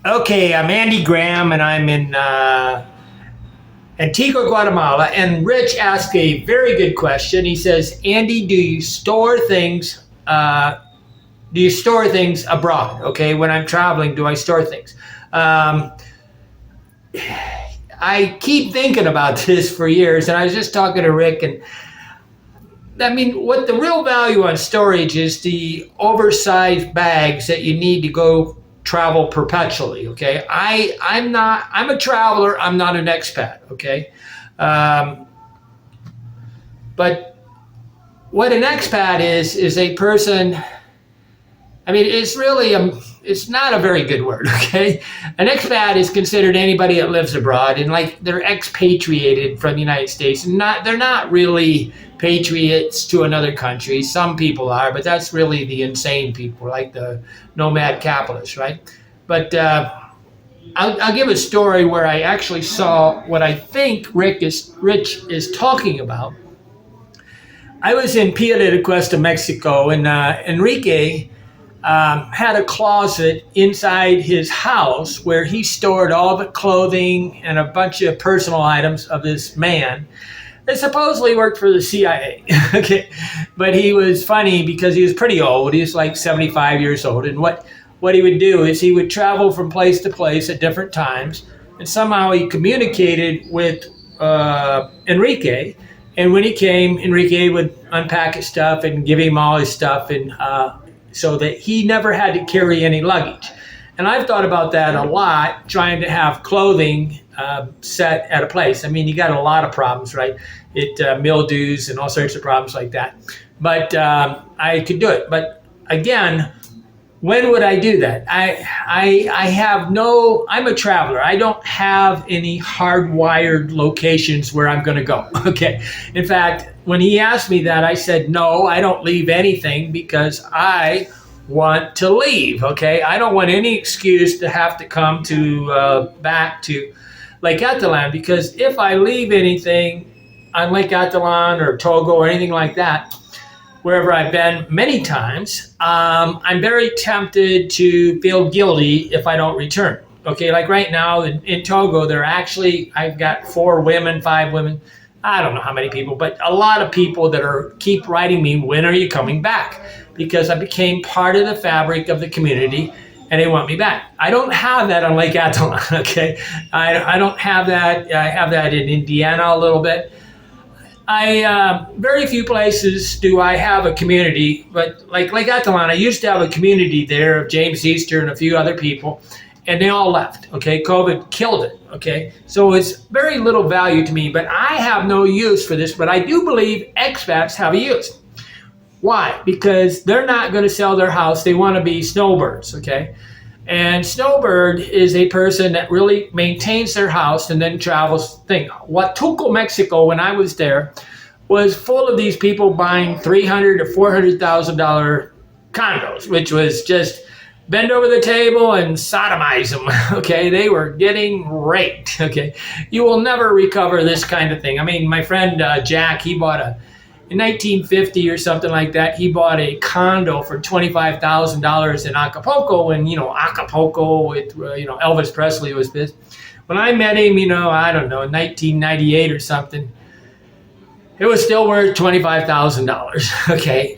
Okay, I'm Andy Graham, and I'm in Antigua, Guatemala. And Rich asked a very good question. He says, "Andy, do you store things? Do you store things abroad? Okay, when I'm traveling, do I store things?" Um, I keep thinking about this for years, and I was just talking to Rick, and I mean, what the real value on storage is the oversized bags that you need to go travel perpetually. Okay, I'm a traveler. I'm not an expat. Okay, um, but what an expat is a person. I mean, it's not a very good word. Okay, an expat is considered anybody that lives abroad, and like they're expatriated from the United States. They're not really patriots to another country. Some people are, but that's really the insane people, like the nomad capitalists, right? But I'll give a story where I actually saw what I think Rich is talking about. I was in Piedra de Cuesta, Mexico, and Enrique had a closet inside his house where he stored all the clothing and a bunch of personal items of this man that supposedly worked for the CIA. Okay, but he was funny because he was pretty old. He was like 75 years old, and what he would do is he would travel from place to place at different times, and somehow he communicated with Enrique. And when he came, Enrique would unpack his stuff and give him all his stuff, and so that he never had to carry any luggage. And I've thought about that a lot, trying to have clothing set at a place. I mean, you got a lot of problems, right? It mildews and all sorts of problems like that. But I could do it. But again, when would I do that? I have no. I'm a traveler. I don't have any hardwired locations where I'm going to go. Okay. In fact, when he asked me that, I said no. I don't leave anything because I want to leave. Okay. I don't want any excuse to have to come to back to Lake Atalan, because if I leave anything on Lake Atalan or Togo or anything like that, wherever I've been many times, I'm very tempted to feel guilty if I don't return. Okay, like right now in Togo, I've got 4 women, 5 women, I don't know how many people, but a lot of people that keep writing me, when are you coming back? Because I became part of the fabric of the community and they want me back. I don't have that on Lake Atalan, okay? I don't have that. I have that in Indiana a little bit. Very few places do I have a community, but like Lake Atalan, I used to have a community there of James Easter and a few other people, and they all left. Okay, COVID killed it. Okay, so it's very little value to me, but I have no use for this. But I do believe expats have a use. Why? Because they're not going to sell their house. They want to be snowbirds. Okay. And Snowbird is a person that really maintains their house and then travels. Huatulco, Mexico, when I was there, was full of these people buying $300,000 to $400,000 condos, which was just bend over the table and sodomize them. Okay, they were getting raped. Okay, you will never recover this kind of thing. I mean, my friend Jack, in 1950 or something like that, he bought a condo for $25,000 in Acapulco, and Acapulco with Elvis Presley was this. When I met him, I don't know, in 1998 or something, it was still worth $25,000. Okay,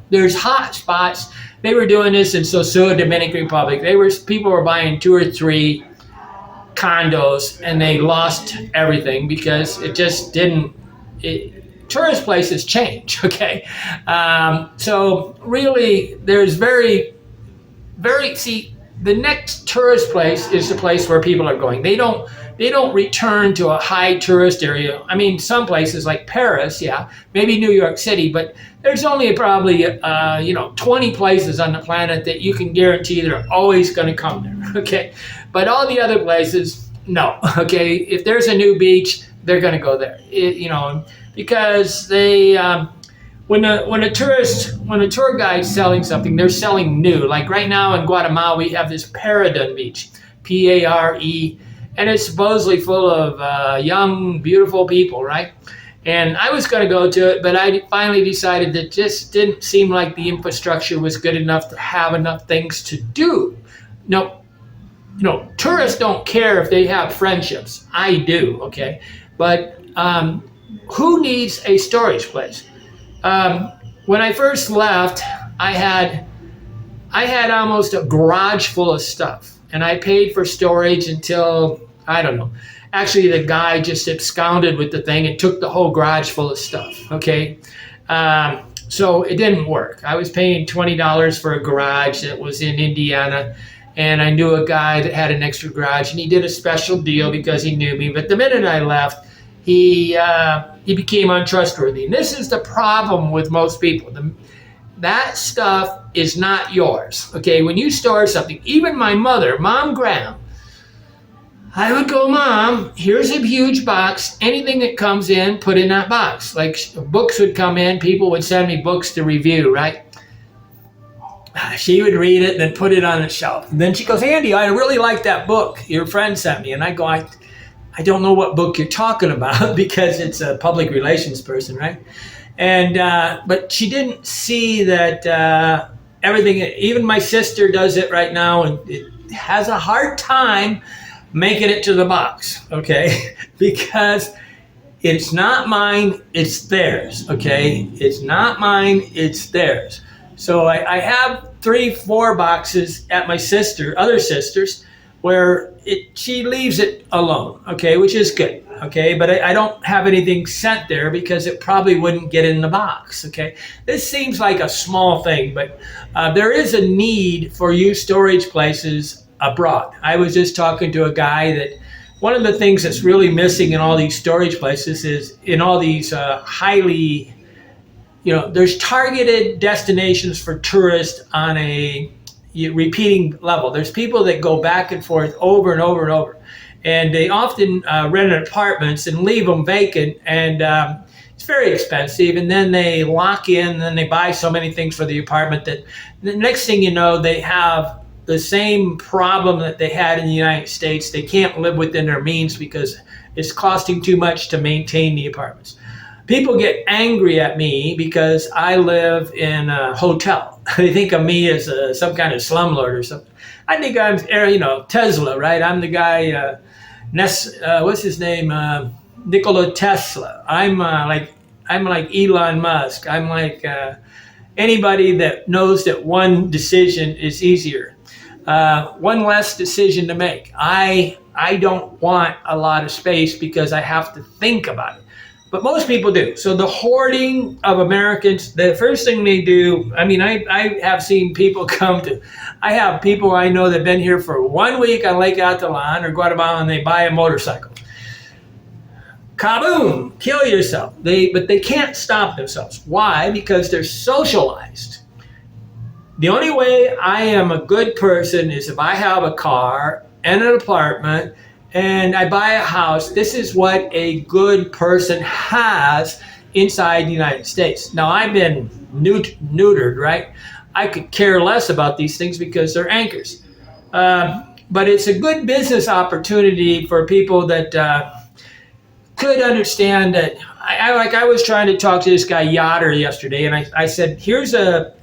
there's hot spots. They were doing this in Sosúa, Dominican Republic. People were buying 2 or 3 condos, and they lost everything because it just didn't. Tourist places change, okay? So really, there's the next tourist place is the place where people are going. They don't return to a high tourist area. I mean, some places like Paris, yeah, maybe New York City, but there's only probably 20 places on the planet that you can guarantee they're always going to come there, okay? But all the other places, no, okay? If there's a new beach, they're going to go there, because they when a tour guide's selling something, they're selling new. Like right now in Guatemala, we have this Paradon Beach, Pare, and it's supposedly full of young, beautiful people, right? And I was going to go to it, but I finally decided that it just didn't seem like the infrastructure was good enough to have enough things to do. No, tourists don't care if they have friendships. I do, okay? But who needs a storage place? When I first left, I had almost a garage full of stuff, and I paid for storage until, I don't know. Actually, the guy just absconded with the thing and took the whole garage full of stuff, okay? So it didn't work. I was paying $20 for a garage that was in Indiana, and I knew a guy that had an extra garage, and he did a special deal because he knew me. But the minute I left, he became untrustworthy. And this is the problem with most people. That stuff is not yours, okay? When you store something, even my mother, Mom Graham, I would go, Mom, here's a huge box. Anything that comes in, put in that box. Like books would come in, people would send me books to review, right? She would read it and then put it on the shelf. And then she goes, Andy, I really like that book your friend sent me. And I go, I don't know what book you're talking about because it's a public relations person, right? And but she didn't see that everything, even my sister does it right now, and it has a hard time making it to the box, okay? Because it's not mine, it's theirs, okay? It's not mine, it's theirs. So I have 3-4 boxes at my other sisters, where she leaves it alone, okay, which is good, okay? But I don't have anything sent there because it probably wouldn't get in the box, okay? This seems like a small thing, but there is a need for used storage places abroad. I was just talking to a guy that one of the things that's really missing in all these storage places is in all these highly, there's targeted destinations for tourists on a repeating level. There's people that go back and forth over and over and over, and they often rent apartments and leave them vacant, and it's very expensive, and then they lock in, and then they buy so many things for the apartment that the next thing you know, they have the same problem that they had in the United States. They can't live within their means because it's costing too much to maintain the apartments. People get angry at me because I live in a hotel. They think of me as some kind of slumlord or something. I think I'm, Tesla, right? I'm the guy, what's his name? Nikola Tesla. I'm like Elon Musk. I'm like anybody that knows that one decision is easier. One less decision to make. I don't want a lot of space because I have to think about it. But most people do. So the hoarding of Americans, the first thing they do, I have seen people I have people I know that have been here for 1 week on Lake Atalan or Guatemala, and they buy a motorcycle. Kaboom! Kill yourself. But they can't stop themselves. Why? Because they're socialized. The only way I am a good person is if I have a car and an apartment and I buy a house. This is what a good person has inside the United States. Now, I've been neutered, right? I could care less about these things because they're anchors. But it's a good business opportunity for people that could understand that. I was trying to talk to this guy Yoder yesterday, and I said, here's a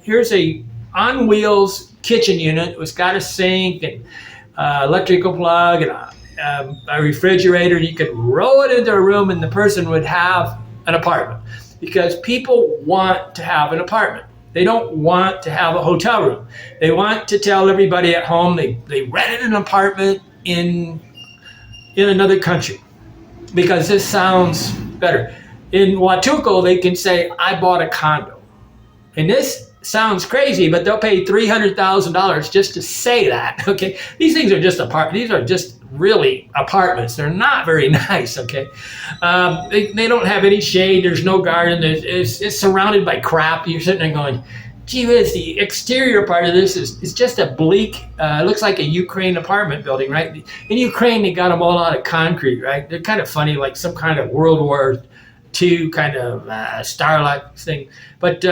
on wheels kitchen unit. It's got a sink and electrical plug and a refrigerator. You could roll it into a room and the person would have an apartment, because people want to have an apartment. They don't want to have a hotel room. They want to tell everybody at home they rented an apartment in another country because this sounds better. In Huatuco, they can say, I bought a condo. And this sounds crazy, but they'll pay $300,000 just to say that, okay? These things are just apartments. These are just really apartments. They're not very nice, okay? They don't have any shade. There's no garden. It's surrounded by crap. You're sitting there going, gee whiz, the exterior part of this is just a bleak, it looks like a Ukraine apartment building, right? In Ukraine, they got them all out of concrete, right? They're kind of funny, like some kind of World War II kind of starlight thing. But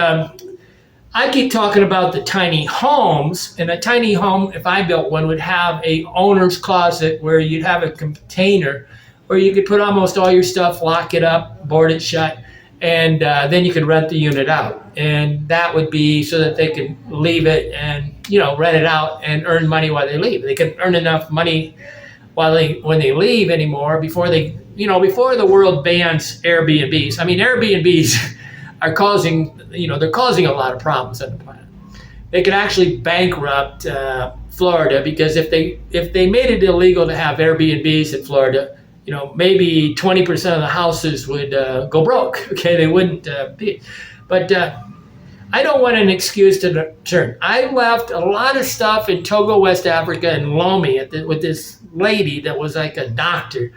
I keep talking about the tiny homes, and a tiny home, if I built one, would have a owner's closet where you'd have a container where you could put almost all your stuff, lock it up, board it shut, and then you could rent the unit out. And that would be so that they could leave it and rent it out and earn money while they leave. They can earn enough money when they leave anymore before before the world bans Airbnbs. I mean, Airbnbs are causing a lot of problems on the planet. They could actually bankrupt Florida, because if they made it illegal to have Airbnbs in Florida, maybe 20% of the houses would go broke. Okay, they wouldn't be. But I don't want an excuse to return. I left a lot of stuff in Togo, West Africa, and Lomé with this lady that was like a doctor.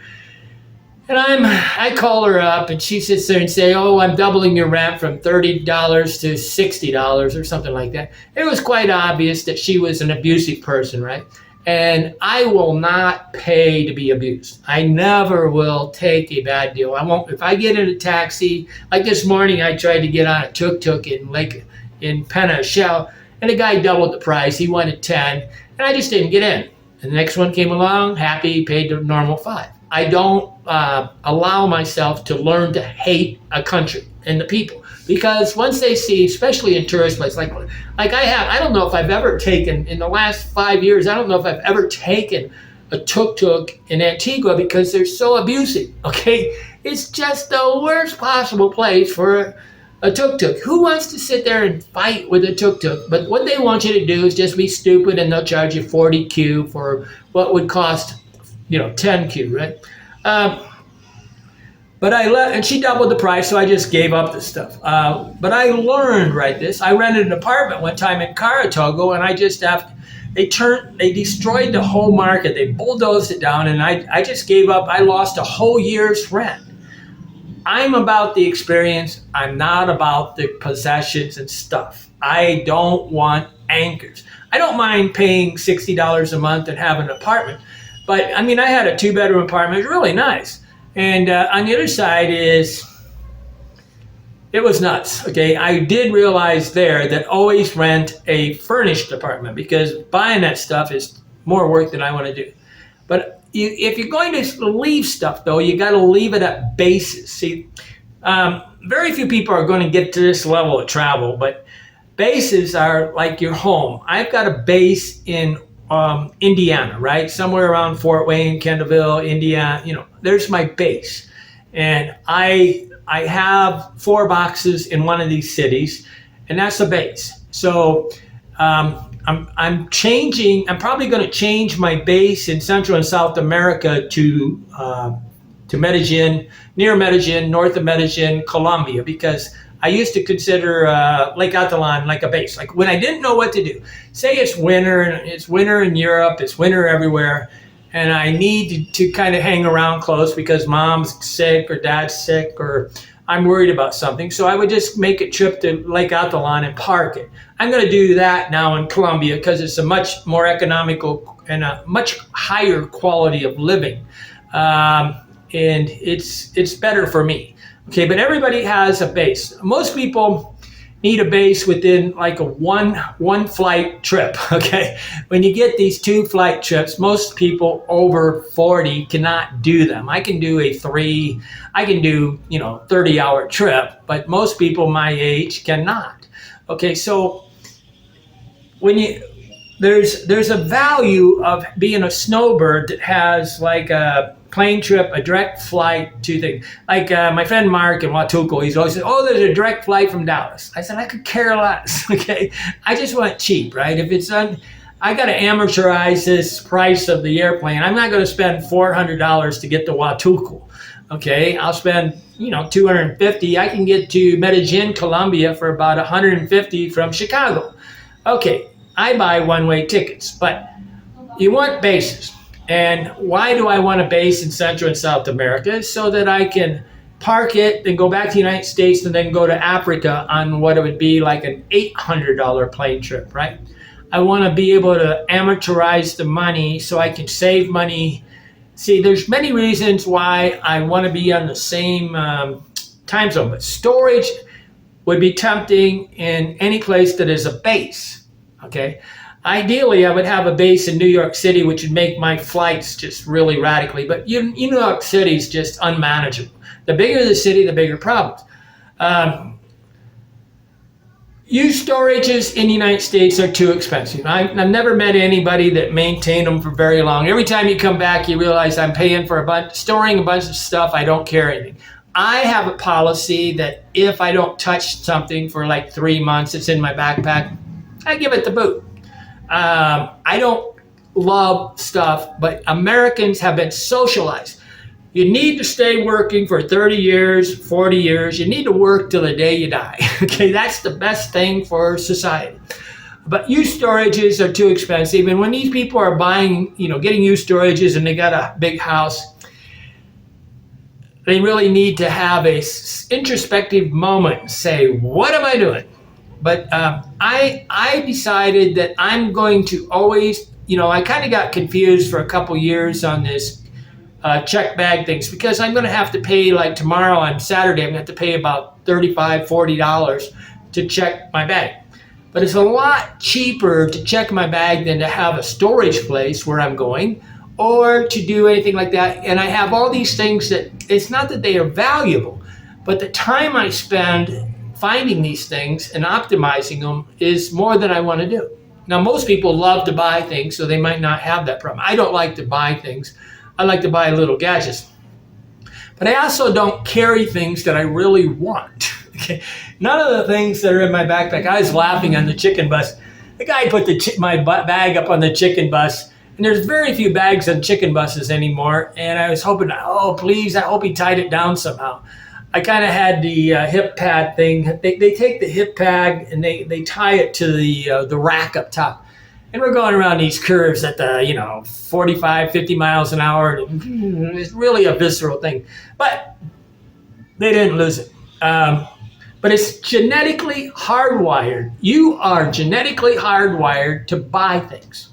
And I call her up, and she sits there and say, "Oh, I'm doubling your rent from $30 to $60 or something like that." It was quite obvious that she was an abusive person, right? And I will not pay to be abused. I never will take a bad deal. I won't. If I get in a taxi, like this morning, I tried to get on a tuk-tuk in Penna Shell, and the guy doubled the price. He wanted 10, and I just didn't get in. And the next one came along, happy, paid the normal 5. I don't allow myself to learn to hate a country and the people, because once they see, especially in tourist places, like I don't know if I've ever taken, in the last 5 years, I don't know if I've ever taken a tuk-tuk in Antigua, because they're so abusive, okay? It's just the worst possible place for a tuk-tuk. Who wants to sit there and fight with a tuk-tuk? But what they want you to do is just be stupid, and they'll charge you 40Q for what would cost 10Q, right? But I left, and she doubled the price, so I just gave up the stuff. But I learned, right, this. I rented an apartment one time in Togo, and they destroyed the whole market. They bulldozed it down, and I just gave up. I lost a whole year's rent. I'm about the experience. I'm not about the possessions and stuff. I don't want anchors. I don't mind paying $60 a month and having an apartment. But, I mean, I had a 2-bedroom apartment. It was really nice. And on the other side it was nuts, okay? I did realize there that always rent a furnished apartment, because buying that stuff is more work than I want to do. But if you're going to leave stuff, though, you got to leave it at bases. See, very few people are going to get to this level of travel, but bases are like your home. I've got a base in Indiana, right? Somewhere around Fort Wayne, Kendallville, Indiana, there's my base. And I have 4 boxes in one of these cities, and that's the base. So I'm probably going to change my base in Central and South America to Medellin, near Medellin, north of Medellin, Colombia, because I used to consider Lake Atlan like a base. Like when I didn't know what to do. Say it's winter, and it's winter in Europe, it's winter everywhere, and I need to kind of hang around close because mom's sick or dad's sick or I'm worried about something. So I would just make a trip to Lake Atlan and park it. I'm going to do that now in Colombia because it's a much more economical and a much higher quality of living. And it's better for me. Okay, but everybody has a base. Most people need a base within like a one flight trip, okay? When you get these 2 flight trips, most people over 40 cannot do them. I can do 30-hour trip, but most people my age cannot. Okay, so there's a value of being a snowbird that has like a plane trip, a direct flight to things. Like my friend Mark in Watuco, he's always said, "Oh, there's a direct flight from Dallas." I said, I could care less, okay? I just want cheap, right? If it's I got to amortize this price of the airplane. I'm not going to spend $400 to get to Watuco, okay? I'll spend, $250. I can get to Medellin, Colombia for about $150 from Chicago. Okay, I buy one-way tickets, but you want bases. And why do I want a base in Central and South America? So that I can park it, then go back to the United States, and then go to Africa on what it would be like an $800 plane trip, right? I want to be able to amortize the money so I can save money. See, there's many reasons why I want to be on the same time zone, but storage would be tempting in any place that is a base, okay? Ideally, I would have a base in New York City, which would make my flights just really radically. But New York City is just unmanageable. The bigger the city, the bigger problems. Used storages in the United States are too expensive. I've never met anybody that maintained them for very long. Every time you come back, you realize I'm paying for storing a bunch of stuff I don't care anything. I have a policy that if I don't touch something for like 3 months, it's in my backpack, I give it the boot. I don't love stuff, but Americans have been socialized. You need to stay working for 30 years, 40 years. You need to work till the day you die. Okay, that's the best thing for society. But used storages are too expensive. And when these people are buying, getting used storages and they got a big house, they really need to have a introspective moment and say, what am I doing? But I decided that I'm going to always, I kind of got confused for a couple years on this check bag things, because I'm going to have to pay, like tomorrow on Saturday, I'm going to have to pay about $35, $40 to check my bag. But it's a lot cheaper to check my bag than to have a storage place where I'm going or to do anything like that. And I have all these things that it's not that they are valuable, but the time I spend finding these things and optimizing them is more than I want to do. Now, most people love to buy things, so they might not have that problem. I don't like to buy things. I like to buy little gadgets. But I also don't carry things that I really want. Okay? None of the things that are in my backpack. I was laughing on the chicken bus. The guy put my bag up on the chicken bus, and there's very few bags on chicken buses anymore. And I was hoping, please, I hope he tied it down somehow. I kind of had the hip pad thing. They take the hip pad and they tie it to the rack up top. And we're going around these curves at the, 45, 50 miles an hour. It's really a visceral thing. But they didn't lose it. But it's genetically hardwired. You are genetically hardwired to buy things.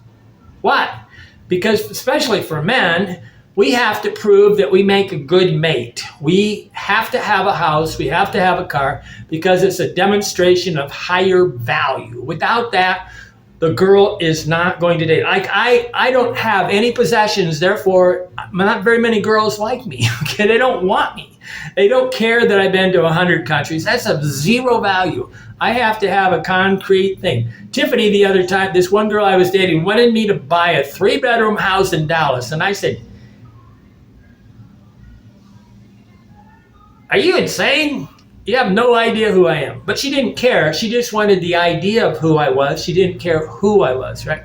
Why? Because especially for men, we have to prove that we make a good mate. We have to have a house. We have to have a car because it's a demonstration of higher value. Without that, the girl is not going to date. Like I don't have any possessions, therefore not very many girls like me. Okay, they don't want me. They don't care that I've been to 100 countries. That's of zero value. I have to have a concrete thing. Tiffany, the other time, this one girl I was dating wanted me to buy a 3-bedroom house in Dallas, and I said, "Are you insane? You have no idea who I am." But she didn't care. She just wanted the idea of who I was. She didn't care who I was, right?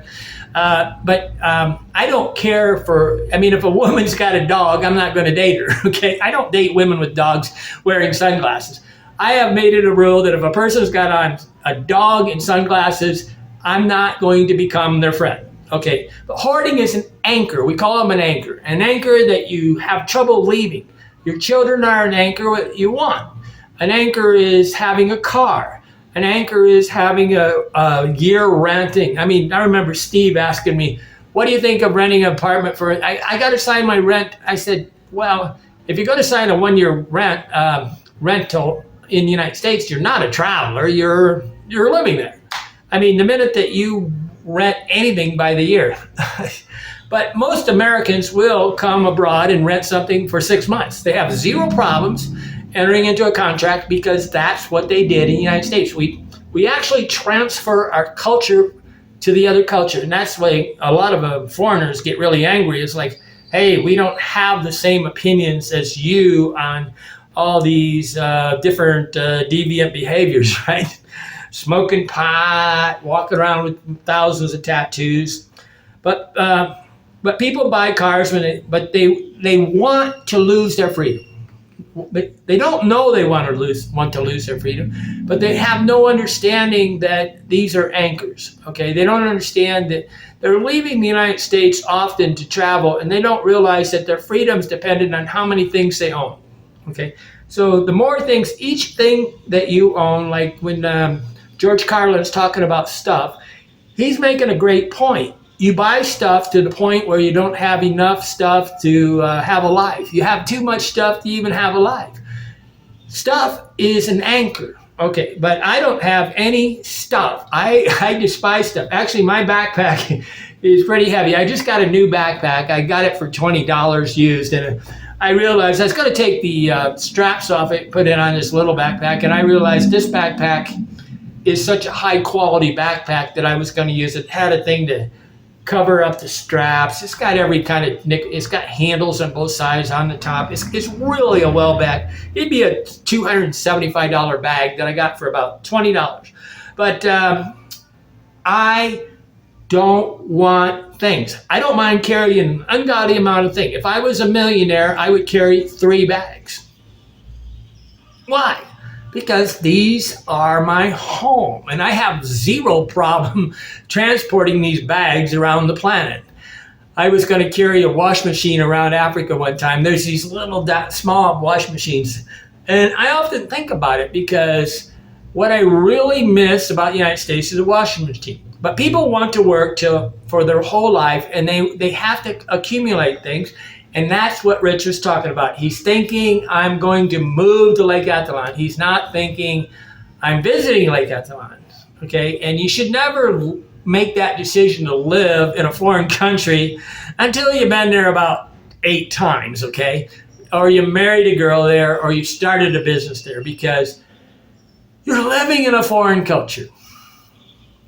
But I don't care if a woman's got a dog, I'm not going to date her, okay? I don't date women with dogs wearing sunglasses. I have made it a rule that if a person's got on a dog and sunglasses, I'm not going to become their friend, okay? But hoarding is an anchor. We call them an anchor that you have trouble leaving. Your children are an anchor what you want. An anchor is having a car. An anchor is having a year renting. I remember Steve asking me, what do you think of renting an apartment for? I got to sign my rent. I said, well, if you're going to sign a 1-year rental in the United States, you're not a traveler. You're living there. The minute that you rent anything by the year. But most Americans will come abroad and rent something for 6 months. They have zero problems entering into a contract because that's what they did in the United States. We actually transfer our culture to the other culture. And that's why a lot of foreigners get really angry. It's like, hey, we don't have the same opinions as you on all these different deviant behaviors, right? Smoking pot, walking around with thousands of tattoos. But people buy cars but they want to lose their freedom. They don't know they want to lose their freedom, but they have no understanding that these are anchors. Okay, they don't understand that they're leaving the United States often to travel, and they don't realize that their freedom's dependent on how many things they own. Okay, so the more things, each thing that you own, like when George Carlin's talking about stuff, he's making a great point. You buy stuff to the point where you don't have enough stuff to have a life. You have too much stuff to even have a life. Stuff is an anchor. Okay, but I don't have any stuff. I despise stuff. Actually, my backpack is pretty heavy. I just got a new backpack. I got it for $20 used, and I realized I was going to take the straps off it, put it on this little backpack, and I realized this backpack is such a high quality backpack that I was going to use it. Had a thing to cover up the straps. It's got every kind of it's got handles on both sides on the top. It's really a well bag. It'd be a $275 bag that I got for about $20. But I don't want things. I don't mind carrying an ungodly amount of things. If I was a millionaire, I would carry 3 bags. Why? Because these are my home, and I have zero problem transporting these bags around the planet. I was going to carry a wash machine around Africa one time. There's these little small wash machines, and I often think about it because what I really miss about the United States is a washing machine. But people want to work for their whole life, and they have to accumulate things. And that's what Rich was talking about. He's thinking, I'm going to move to Lake Athlon. He's not thinking, I'm visiting Lake Athlon. Okay? And you should never make that decision to live in a foreign country until you've been there about 8 times, okay? Or you married a girl there, or you started a business there, because you're living in a foreign culture.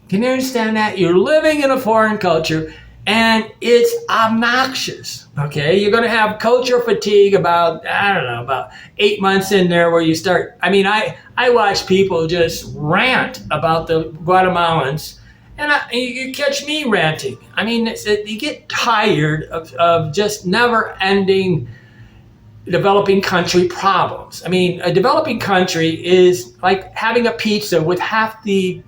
Can you understand that? You're living in a foreign culture, and it's obnoxious, okay? You're going to have culture fatigue about 8 months in there where you start. I mean, I watch people just rant about the Guatemalans, and you catch me ranting. I mean, you get tired of just never-ending developing country problems. I mean, a developing country is like having a pizza with half the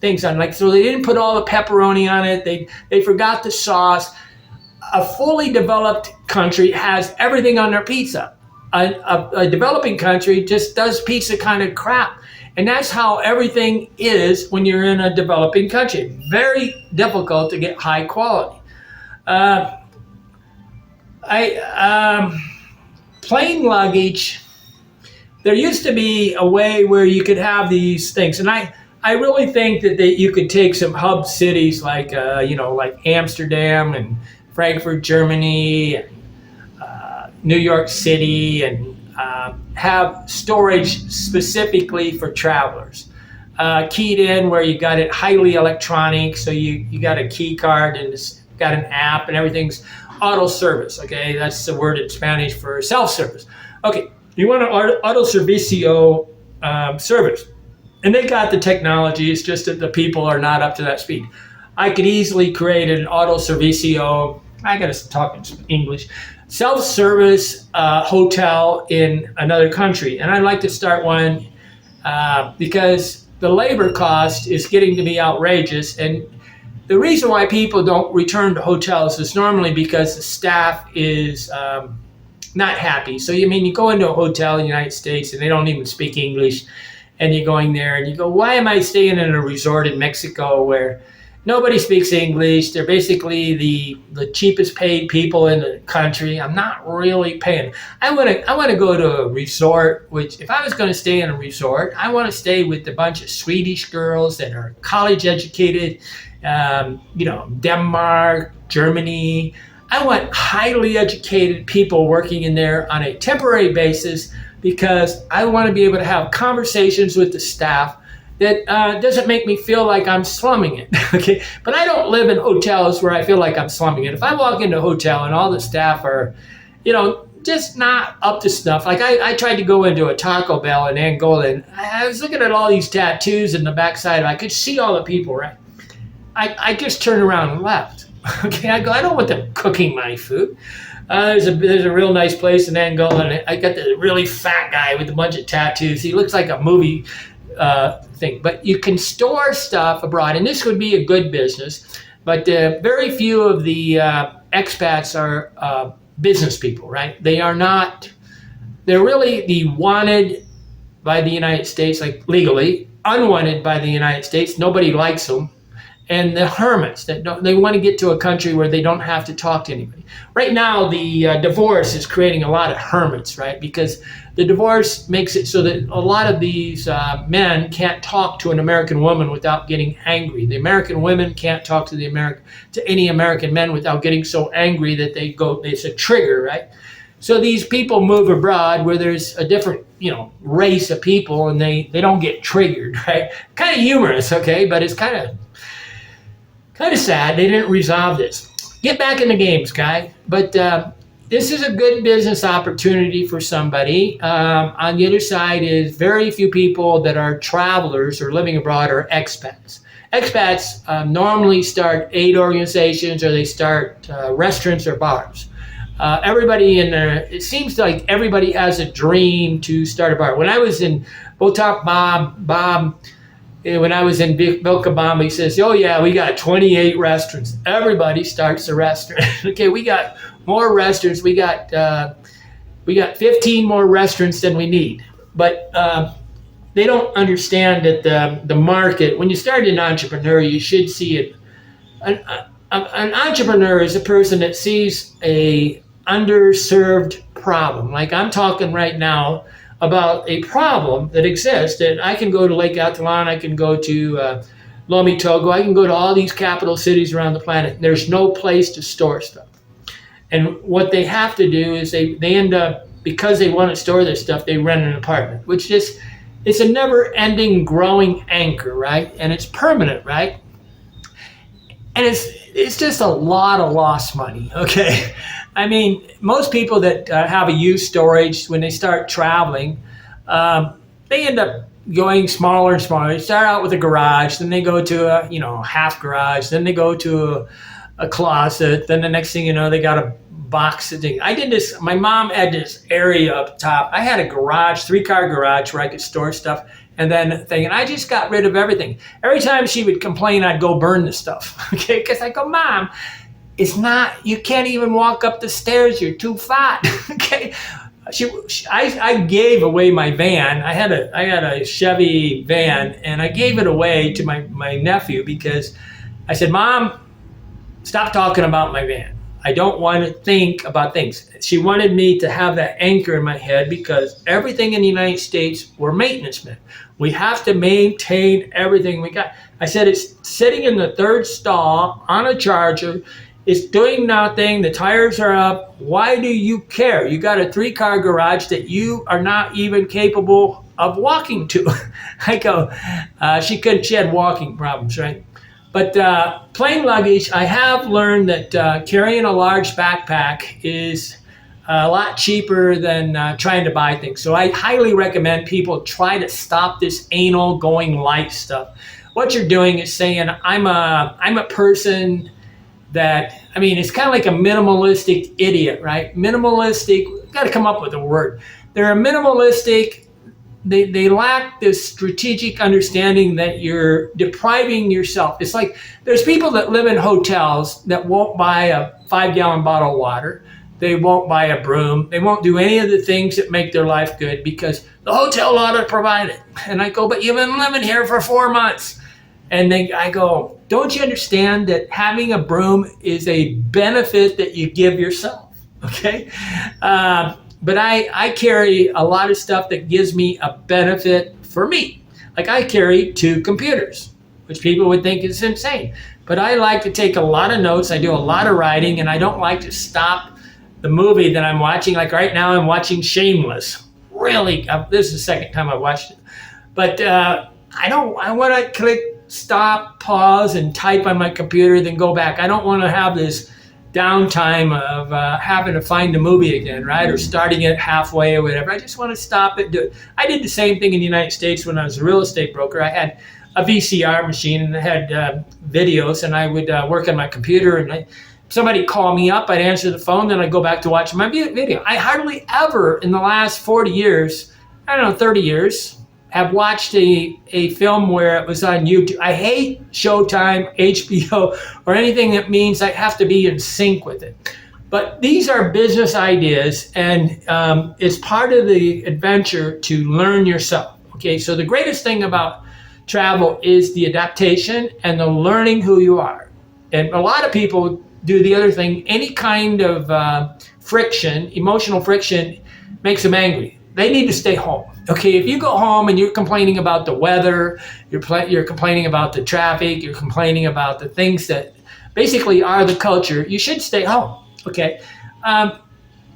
things on, like, so they didn't put all the pepperoni on it. They forgot the sauce. A fully developed country has everything on their pizza. A developing country just does pizza kind of crap. And that's how everything is when you're in a developing country. Very difficult to get high quality. Plane luggage, there used to be a way where you could have these things. And I really think that you could take some hub cities like Amsterdam and Frankfurt, Germany, and New York City, and have storage specifically for travelers. Keyed in where you got it highly electronic, so you got a key card and it's got an app and everything's auto service. Okay, that's the word in Spanish for self-service. Okay, you want an auto servicio service. And they got the technology, it's just that the people are not up to that speed. I could easily create an auto servicio, I gotta talk in English, self-service hotel in another country. And I'd like to start one because the labor cost is getting to be outrageous. And the reason why people don't return to hotels is normally because the staff is not happy. So you go into a hotel in the United States and they don't even speak English. And you're going there and you go, why am I staying in a resort in Mexico where nobody speaks English? They're basically the cheapest paid people in the country. I'm not really paying. I want to go to a resort, which if I was going to stay in a resort, I want to stay with a bunch of Swedish girls that are college educated, Denmark, Germany. I want highly educated people working in there on a temporary basis, because I want to be able to have conversations with the staff that doesn't make me feel like I'm slumming it, okay? But I don't live in hotels where I feel like I'm slumming it. If I walk into a hotel and all the staff are, just not up to snuff. Like I tried to go into a Taco Bell in Angola, and I was looking at all these tattoos in the backside. I could see all the people, right? I just turned around and left, okay? I don't want them cooking my food. There's a real nice place in Angola, and I got the really fat guy with a bunch of tattoos. He looks like a movie thing. But you can store stuff abroad, and this would be a good business. But very few of the expats are business people, right? They're really the wanted by the United States, like legally, unwanted by the United States. Nobody likes them. And the hermits they want to get to a country where they don't have to talk to anybody. Right now, the divorce is creating a lot of hermits, right? Because the divorce makes it so that a lot of these men can't talk to an American woman without getting angry. The American women can't talk to any American men without getting so angry that it's a trigger, right? So these people move abroad where there's a different, race of people, and they don't get triggered, right? Kind of humorous, okay, but it's kind of sad they didn't resolve this. Get back in the games, guy. But this is a good business opportunity for somebody. On the other side is very few people that are travelers or living abroad are expats. Expats normally start aid organizations, or they start restaurants or bars. Everybody in there, it seems like everybody has a dream to start a bar. When I was in, we'll talk Bob, when I was in Vilcabamba, he says, oh yeah, we got 28 restaurants. Everybody starts a restaurant. Okay, we got more restaurants. We got 15 more restaurants than we need. But they don't understand that the market, when you start an entrepreneur, you should see it. An entrepreneur is a person that sees a underserved problem. Like I'm talking right now about a problem that exists, and I can go to Lake Athlon, I can go to Lomé Togo, I can go to all these capital cities around the planet. There's no place to store stuff. And what they have to do is they end up, because they want to store their stuff, they rent an apartment, which just, it's a never-ending growing anchor, right? And it's permanent, right? And it's just a lot of lost money, okay? I mean, most people that have a used storage, when they start traveling, they end up going smaller and smaller. They start out with a garage, then they go to a half garage, then they go to a closet, then the next thing you know, they got a box of things. I did this, my mom had this area up top. I had a garage, 3-car garage where I could store stuff. And then and I just got rid of everything. Every time she would complain, I'd go burn the stuff, okay? Because I go, Mom, it's not, you can't even walk up the stairs, you're too fat, okay? I gave away my van. I had a Chevy van, and I gave it away to my nephew because I said, Mom, stop talking about my van. I don't want to think about things. She wanted me to have that anchor in my head because everything in the United States, we're maintenance men. We have to maintain everything we got. I said, it's sitting in the third stall on a charger. It's doing nothing. The tires are up. Why do you care? You got a 3-car garage that you are not even capable of walking to. I go, she had walking problems, right? But plane luggage, I have learned that carrying a large backpack is a lot cheaper than trying to buy things. So I highly recommend people try to stop this anal going light stuff. What you're doing is saying, I'm a person that, I mean, it's kind of like a minimalistic idiot, right? Minimalistic, got to come up with a word. They're a minimalistic, they lack this strategic understanding that you're depriving yourself. It's like there's people that live in hotels that won't buy a 5-gallon bottle of water. They won't buy a broom. They won't do any of the things that make their life good because the hotel ought to provide it. And I go, but you've been living here for 4 months. And then I go, don't you understand that having a broom is a benefit that you give yourself, okay? But I carry a lot of stuff that gives me a benefit for me. Like I carry 2 computers, which people would think is insane. But I like to take a lot of notes. I do a lot of writing, and I don't like to stop the movie that I'm watching. Like right now I'm watching Shameless. Really, this is the second time I watched it. But I want to click stop, pause, and type on my computer, then go back. I don't want to have this downtime of having to find the movie again, right? Or starting it halfway or whatever. I just want to stop it, do it. I did the same thing in the United States when I was a real estate broker. I had a VCR machine and I had videos, and I would work on my computer, and somebody call me up, I'd answer the phone, then I'd go back to watching my video. I hardly ever in the last 40 years, 30 years, have watched a film where it was on YouTube. I hate Showtime, HBO, or anything that means I have to be in sync with it. But these are business ideas, and it's part of the adventure to learn yourself. Okay, so the greatest thing about travel is the adaptation and the learning who you are. And a lot of people do the other thing. Any kind of friction, emotional friction, makes them angry. They need to stay home. Okay, if you go home and you're complaining about the weather, you're complaining about the traffic, you're complaining about the things that basically are the culture, you should stay home. Okay,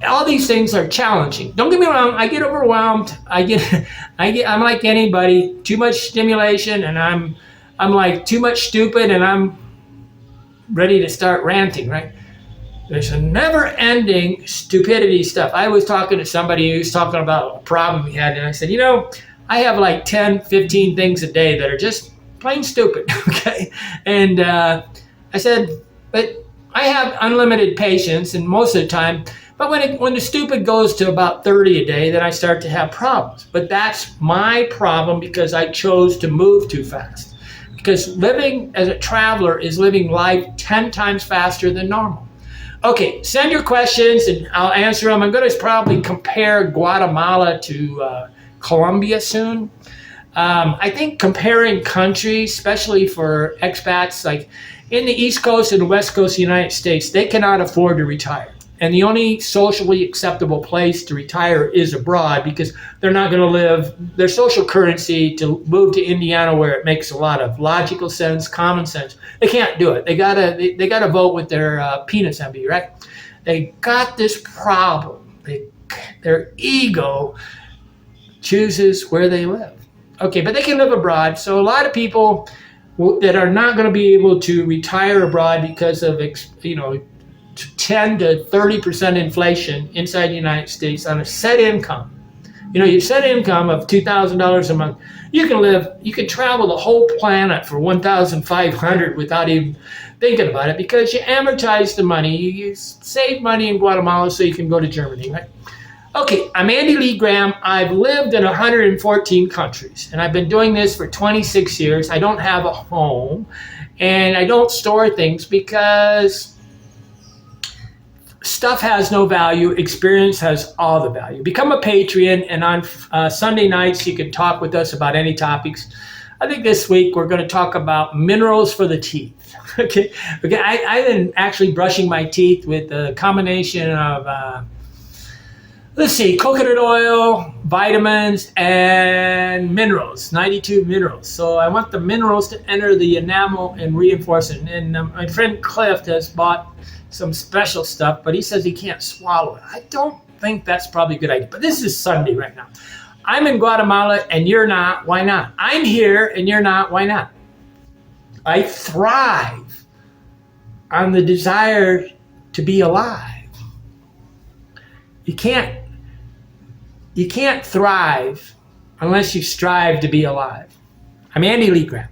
All these things are challenging. Don't get me wrong. I get overwhelmed. I'm like anybody. Too much stimulation, and I'm like too much stupid, and I'm ready to start ranting. Right? There's a never-ending stupidity stuff. I was talking to somebody who was talking about a problem he had, and I said, I have like 10, 15 things a day that are just plain stupid. Okay, and I said, but I have unlimited patience, and most of the time. But when the stupid goes to about 30 a day, then I start to have problems. But that's my problem because I chose to move too fast. Because living as a traveler is living life 10 times faster than normal. Okay, send your questions and I'll answer them. I'm going to probably compare Guatemala to Colombia soon. I think comparing countries, especially for expats, like in the East Coast and the West Coast of the United States, they cannot afford to retire. And the only socially acceptable place to retire is abroad because they're not going to live their social currency to move to Indiana where it makes a lot of logical sense, common sense. They can't do it. They gotta vote with their penis envy, right? They got this problem. Their ego chooses where they live. Okay, but they can live abroad. So a lot of people that are not going to be able to retire abroad because of 10 to 30% inflation inside the United States on a set income. Your set income of $2,000 a month, you can travel the whole planet for $1,500 without even thinking about it because you amortize the money. You save money in Guatemala so you can go to Germany, right? Okay, I'm Andy Lee Graham. I've lived in 114 countries, and I've been doing this for 26 years. I don't have a home, and I don't store things because stuff has no value. Experience has all the value. Become a Patreon, and on Sunday nights, you can talk with us about any topics. I think this week we're going to talk about minerals for the teeth. Okay. I've been actually brushing my teeth with a combination of, coconut oil, vitamins, and minerals, 92 minerals. So I want the minerals to enter the enamel and reinforce it. And my friend Cliff has bought some special stuff, but he says he can't swallow it. I don't think that's probably a good idea. But this is Sunday right now. I'm in Guatemala and you're not. Why not? I'm here and you're not. Why not? I thrive on the desire to be alive. You can't thrive unless you strive to be alive. I'm Andy Lee Graham.